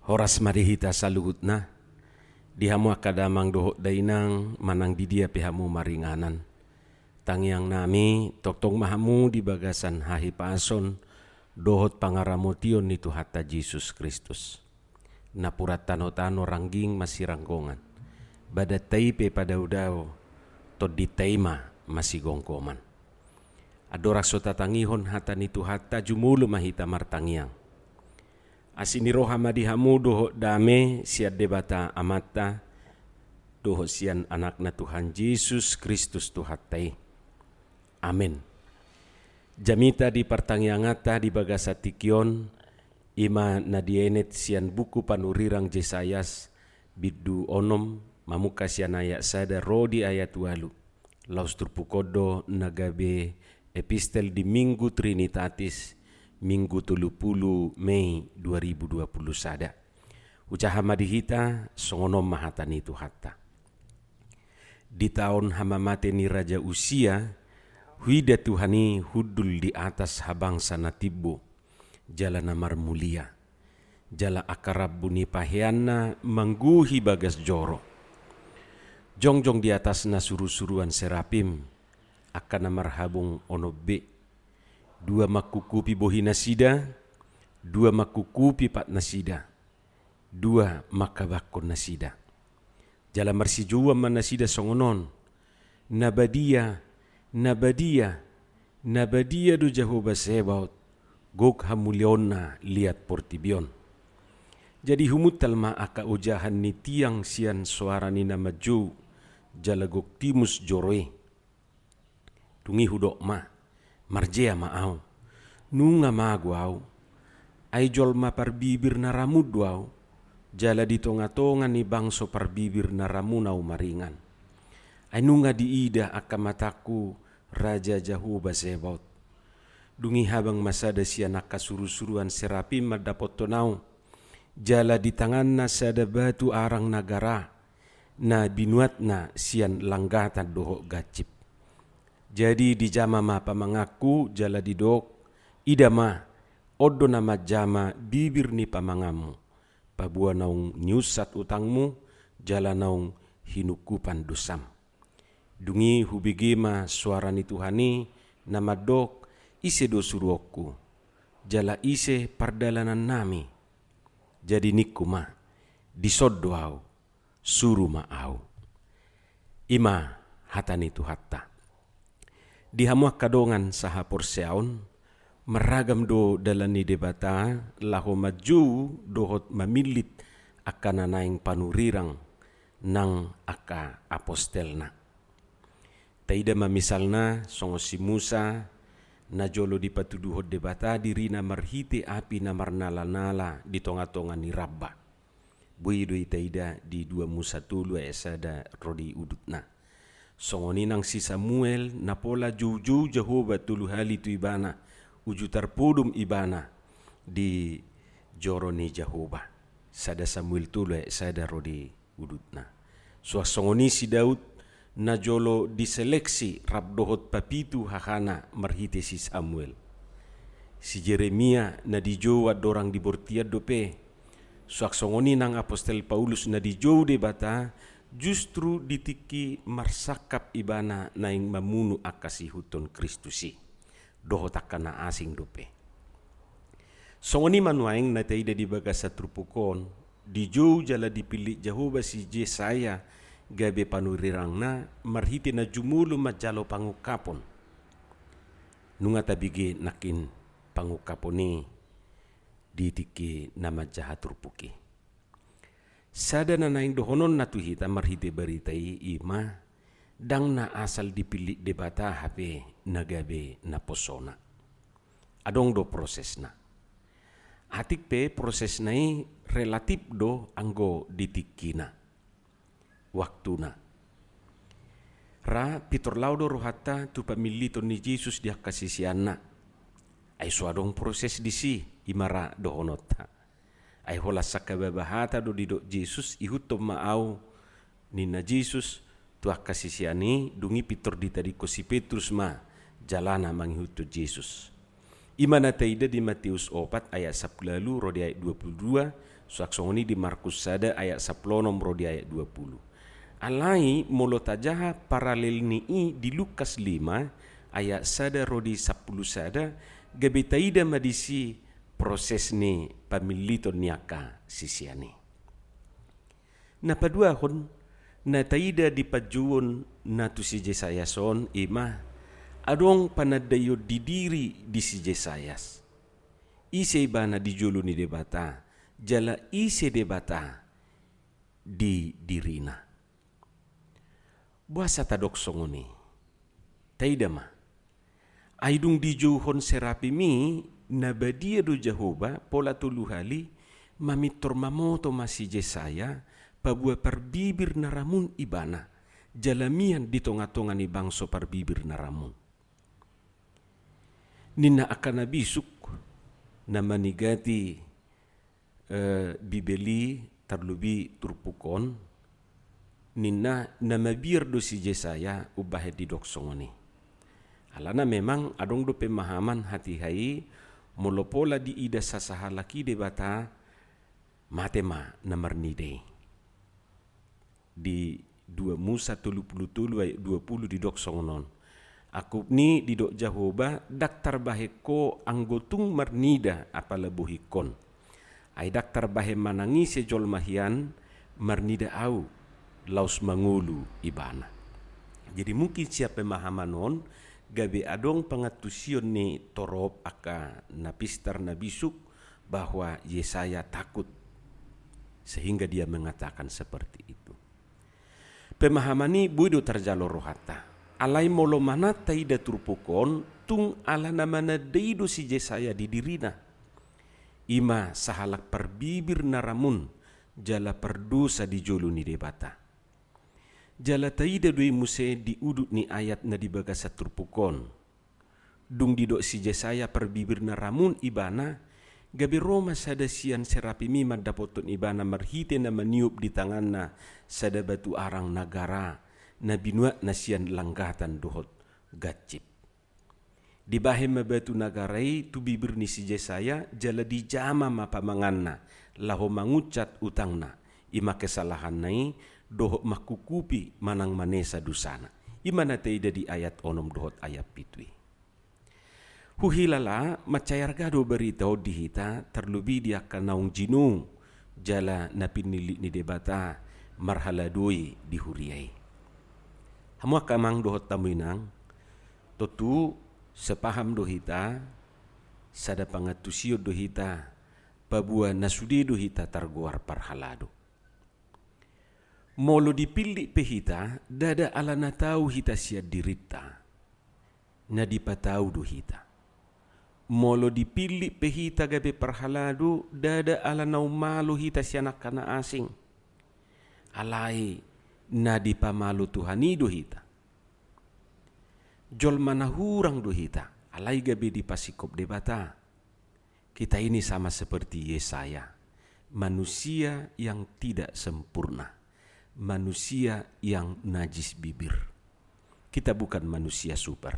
Horas marihita saluhutna, dihamu akadamang dohot dainang manang didia pihamu maringanan. Tangyang nami toktong mahamu di bagasan hahi pason dohot pangaramotion ni Tuhata Jesus Kristus. Napurat tano-tano rangging masih ranggongan. Badat taipe pada udao to di taima masih gongkoman. Adorak sota tangihon hata ni Tuhata jumulu mahita martangyang. Asini roha madihamu doho dame siat debata amata doho sian anakna Tuhan Yesus Kristus Tuhatai. Amin. Jamita di pertangyangata di bagasa tikion ima nadienet sian buku panurirang Jesayas bidu onom mamuka sian ayat sada rodi ayat walu. Laus turpukodo nagabe epistel di Minggu Trinitatis Minggu 30 Mei 2020 sada. Ucaha madihita songonom mahatani Tuhata. Di tahun hamamate ni Raja Usia, huida Tuhani hudul di atas habangsa natibbo, jala namar mulia, jala akarab buni pahianna mangguhi bagas joro. Jongjong di atas nasuru-suruan serapim, akan namar habung onobe, dua makukupi bohi nasida, dua makukupi pat nasida, dua makabakon nasida. Jala marsijua manasida songonon, nabadia, nabadia, nabadia do Jehovah Sebaot, gok hamuliona liat portibion. Jadi humutal ma aka ujahan ni tiang sian suara ni nama ju, jala gok timus joroe. Tungi hudok ma, marjea maau, nunga maguau, ay jol ma parbibir na ramudwau, jala di tonga-tonga ni bangso parbibir na ramunau maringan. Ay nunga di ida akamataku Raja Jehovah Sebaot. Dungi habang masada siya nakasuru-suruan serapim madapot tonau, jala di tangan na sada batu arang nagara, na binuat na siyan langgatan doho gacip. Jadi di jama ma pamangaku jala di dok, ida ma, odo nama jama bibir ni pamangamu, pabua naung nyusat utangmu, jala naung hinukupan dosam. Dungi hubigima suara ni Tuhani, nama dok, ise do suruokku, jala ise pardalanan nami, jadi nikuma, disoddo au, suru ma au. Ima hatani Tuhata. Dihamuak kadongan saha porseaon, meragam do dalani debata, laho maju dohot mamilit akan naing panurirang nang aka apostelna. Taida mamisalna songo si Musa na jolo di patuduhot debata dirina marhite api na marnala-nala di tonga-tonga ni Rabba. Buido taida di 2 Musa tulu esada rodi udutna. Songoni nang si Samuel napola juju Jehovah tulu hali tu ibana uju tarpudum ibana di joroni Jehovah. Sada Samuel tulu esada rodi udutna. Songoni si Daud na jolo diseleksi rabdohot papitu hakana marhite si Samuel. Si Jeremia na dijo dorang dibortia dope. Songoni nang apostel Paulus na dijo de bata justru ditiki marsakap ibana naing mamunu akasihuton Kristusi. Dohot akana asing dope. Songoni manuaing na taida di bagasa trupukon, dijo jala dipilih Jehovah si Jesaya, gabe panurirang na marhiti na jumulu majalo pangukapon. Nunga tabigi nakin pangukapon ni ditiki na majahaturpuki. Sada na naing dohonon na tuhita marhiti baritai ima dang na asal dipilih debata hape nagabe na posona. Adong do proses na. Atik pe proses nai relatif do anggo ditikina. Waktuna. Ra pitor laudo rohata tu pamilito ni Jesus dia kasisiana. Ay suadong proses disi imara dohonota. Ay hola sakababahata do didok Jesus ihutom maau ni na Jesus tu kasisiani dungi pitor dita di si Petrus ma jalana manghihuto Jesus. Imana taida di Matius 4 ayat 10 rodi ayat 22 Suaksongoni di Markus sada ayat 10 nomor di ayat 20. Alai molo tajaha paralel ni di Lukas 5 ayat sada rodi 10 sada gabitaida madisi proses ni pamilito niaka sisiani. Na padua hon na taida di pajuon na tu si Jesayason ima adong panadayo didiri di si Jesayas. Ise bana di julu ni debata jala ise debata di dirina. Buasa tadok songoni taida ma aidung di juhon serapi mi na badia do Jehovah pola tuluhali mamitor mamoto masih Jesaya pabua perbibir naramun ibana jalamian di tonga-tonga ni bangso perbibir naramun nina akan nabisuk na manigati bibeli terlubi turpukon nina na mabir do si Jesaya ubahe di doksongoni alana memang adong do pemahaman hati hai molopola di ida sasahalaki debata matema namar nide di 2 Musa 30 ayat 20 di dok songonon aku ni di dok Jehovah daktar baheko anggotung marnida apala buhikon ai daktar bahe manangi sejol mahian marnida au laus mangulu ibana. Jadi mungkin siapa pemahaman on gabe adong pengatusion ni torop aka napistar nabisuk bahwa Yesaya takut sehingga dia mengatakan seperti itu. Pemahaman ini buido terjalo rohata. Alai molo mana taida turpukon tung ala namana deido si Yesaya di dirina. Ima sahalak perbibir naramun jala perdosa di jolu ni debata. Jala taida dui muse di udut ni ayat na di bagasa turpukon. Dung didok si Jesaya perbibir naramun ibana gabi Roma sada sian serapi mima dapoton ibana marhite na maniup di tanganna sada batu arang nagara na binua na sian langgatan dohot gacip. Di bahe mabatu nagarai tu bibir ni si Jesaya jala di jama mapamanganna laho mangucat utangna ima kesalahan nai dohot makukupi manang manesa dusana. Imana teida di ayat onom dohot ayat pitui. Huhilala macayar gado beritau di hita terlebih dia kanaung jinung jala napinili ni debata marhaladui di huriai. Hamua kamang dohot tamuinang totu sepaham dohita sada pangatusio dohita pabua nasudi dohita targuar parhalado. Molo dipilih pehita dada ala natau hita sia dirita na dipatau dohita. Molo dipilih pehita gabe parhalado dada ala nau malu hita sia nakana asing. Alai na dipamalu Tuhani dohita. Jol manahurang dohita alai gabe di pasikop debata. Kita ini sama seperti Yesaya, manusia yang tidak sempurna, manusia yang najis bibir. Kita bukan manusia super,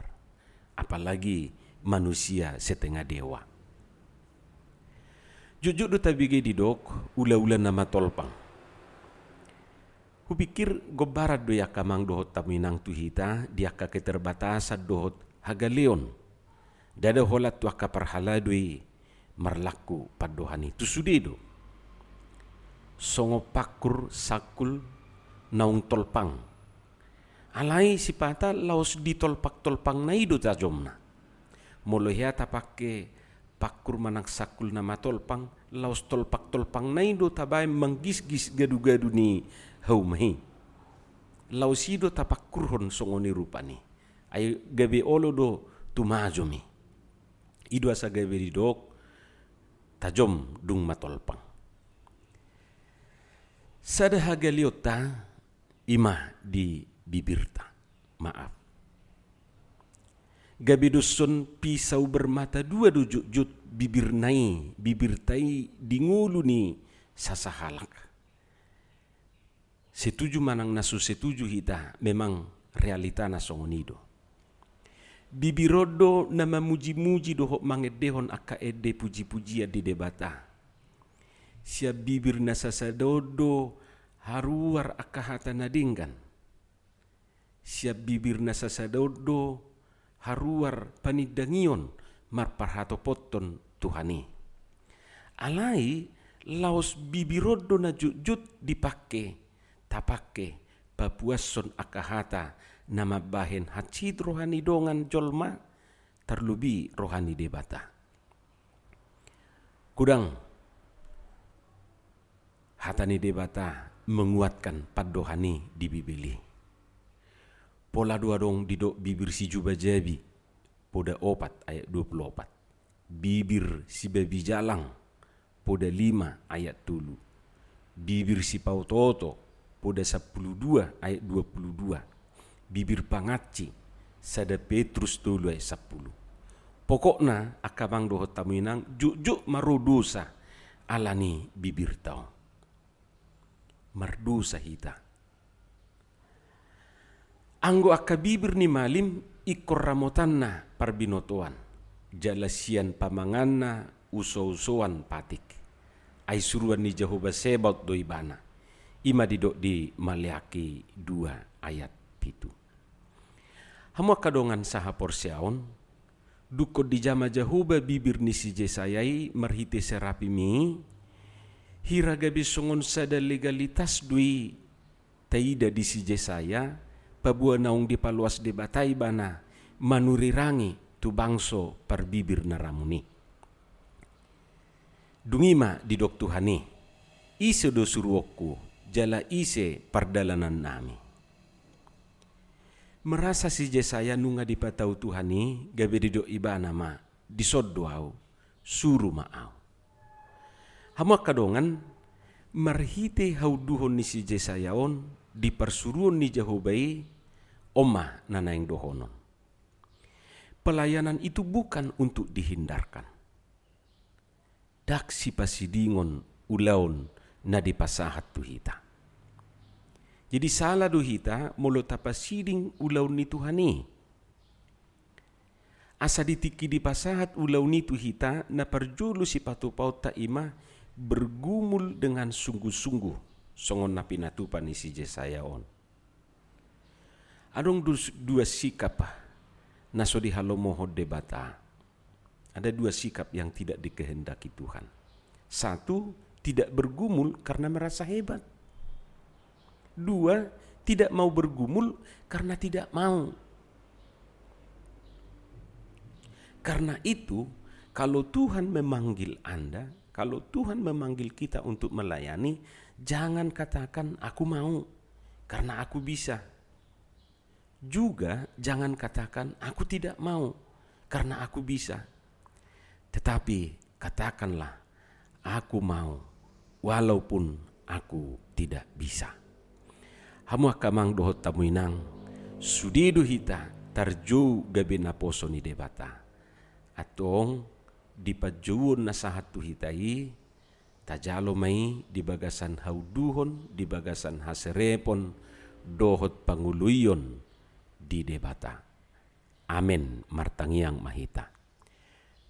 apalagi manusia setengah dewa. Jujur do tabige di dok ula-ula nama tolpang. Kupikir gobarat do yakamang dohot taminang tuhita diaka keterbatasan dohot hagaleon. Dada holat tuaka parhaladui marlaku padohani tusudedo. Songo pakur sakul naung tolpang. Alai sipata laos di tolpak-tolpang naido tajomna. Molohya tapake pakur manang sakul nama tolpang laos tolpak-tolpang naido tabai manggis-gis gadu-gadu ni haumahi. Lausido tapakurhon songoni rupani. Ay gabe olo do tumajomi. Ido asa gabe di dok tajom dung matolpang. Sada hagaliota imah di bibirta. Maaf. Gabe dusun pisau bermata dua dujut bibir nai, bibir tai dingulu ni sasahalak. Setuju manang nasu setuju hita memang realita nasongonido. Bibirodo nama muji-muji dohok mangedehon aka ede puji-pujian di debata. siap bibir na sasadodo haruar akahata nadinggan. Siap bibir na sasadodo haruar panidangion marparhato potton Tuhani. Alai laos bibirodo na jujut dipake tapake papuason akahata nama bahen hacid rohani dongan jolma terlubi rohani debata. Kudang hatani debata menguatkan padohani di Bibeli. Pola dua dong didok bibir si juba jabi poda 4 ayat 24. Bibir si babi jalang poda 5 ayat 2. Bibir si pautoto poda 12 ayat 22. Bibir pangaci sada Petrus 2 ayat 10. Pokokna akabang dohot tamuinang juk marudosa alani bibir tau. Mardosa hita. Anggo akabibir ni malim ikor ramotanna parbinotoan. Jalasian pamanganna uso-usoan patik. Ai suruan ni Jehovah Sebaot doibana. Ima didok di Maleaki 2 ayat 7. Hamu kadongan saha porsiaon duko di jama Jehovah bibir ni si Jesayai marhite serapi mi hiraga bisongon sada legalitas dui taida di si Jesaya pabua naung dipaluas debatai bana manurirangi tu bangso par bibir naramuni. Dungima di dok Tuhani ise do suruoku jala ise pardalanan nami. Merasa si Jesaya nunga dipatau Tuhani gabe dido ibana ma disoddoau suru maau. Hamu kadongan marhite hauduhon ni si Jesayaon dipersuruon ni Jehobai omah nanaing dohonon. Pelayanan itu bukan untuk dihindarkan. Dak si pasidingon ulaon na dipasahat tuhita. Jadi salah duhita molo tapasiding ulaun ni Tuhani. Asa ditiki dipasahat ulaun ni tuhita na perjulu si patupaut ta ima bergumul dengan sungguh-sungguh songon na pinatupan ni si Jesayaon. Adong dua sikap na so dihalomohod debata. Ada dua sikap yang tidak dikehendaki Tuhan. Satu, tidak bergumul karena merasa hebat. Dua, tidak mau bergumul karena tidak mau. Karena itu, kalau Tuhan memanggil Anda, kalau Tuhan memanggil kita untuk melayani, jangan katakan aku mau karena aku bisa. Juga jangan katakan aku tidak mau karena aku bisa. Tetapi katakanlah aku mau walaupun aku tidak bisa. Hamu akamang dohot tamuinang sudidu hita tarjo gabe na poso ni debata. Atong dipajuon na sahat tu hitai tajalo mai di bagasan hauduhon di bagasan haserepon dohot panguluyon di debata. Amen martangiang mahita.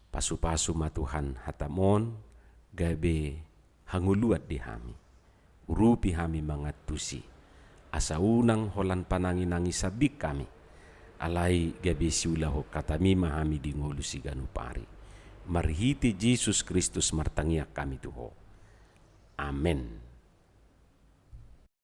Pasu-pasu matuhan hatamon gabe hanguluat di hami. Urupi hami mangatusi. Asa unang holan pananginangi sabik kami. Alai gabe siulaho katami mahami di ngolu si ganupari. Marhiti Jesus Kristus martangiak kami tuho. Amen.